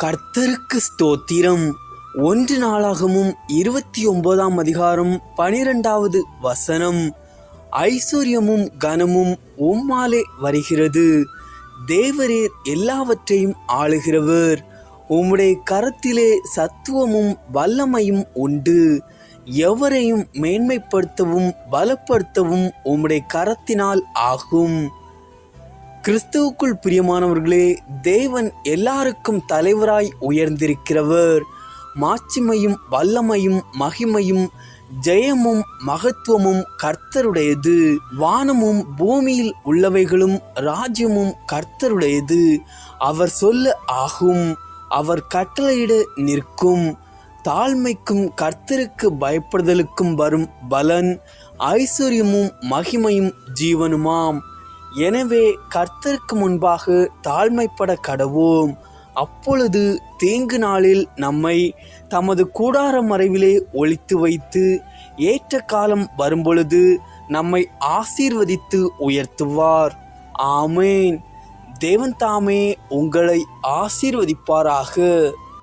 கர்த்தருக்கு ஸ்தோத்திரம். 1 நாளாகமும் 29ஆம் அதிகாரம் 12வது வசனம். ஐஸ்வர்யமும் கனமும் உம்மாலே வருகிறது, தேவரீர் எல்லாவற்றையும் ஆளுகிறவர். உம்முடைய கரத்திலே சத்துவமும் வல்லமையும் உண்டு. எவரையும் மேன்மைப்படுத்தவும் பலப்படுத்தவும் உம்முடைய கரத்தினால் ஆகும். கிறிஸ்துவுக்குள் பிரியமானவர்களே, தேவன் எல்லாருக்கும் தலைவராய் உயர்ந்திருக்கிறவர். மாட்சிமையும் வல்லமையும் மகிமையும் ஜெயமும் மகத்துவமும் கர்த்தருடையது. வானமும் பூமியில் உள்ளவைகளும் ராஜ்யமும் கர்த்தருடையது. அவர் சொல்ல ஆகும், அவர் கட்டளையிட நிற்கும். தாழ்மைக்கும் கர்த்தருக்கு பயப்படுதலுக்கும் வரும் பலன் ஐஸ்வர்யமும் மகிமையும் ஜீவனுமாம். எனவே கர்த்தருக்கு முன்பாக தாழ்மைப்பட கடவோம். அப்பொழுது தீங்கு நாளில் நம்மை தமது கூடார மறைவிலே ஒளித்து வைத்து ஏற்ற காலம் வரும்பொழுது நம்மை ஆசீர்வதித்து உயர்த்துவார். ஆமேன். தேவன் தாமே உங்களை ஆசீர்வதிப்பாராக.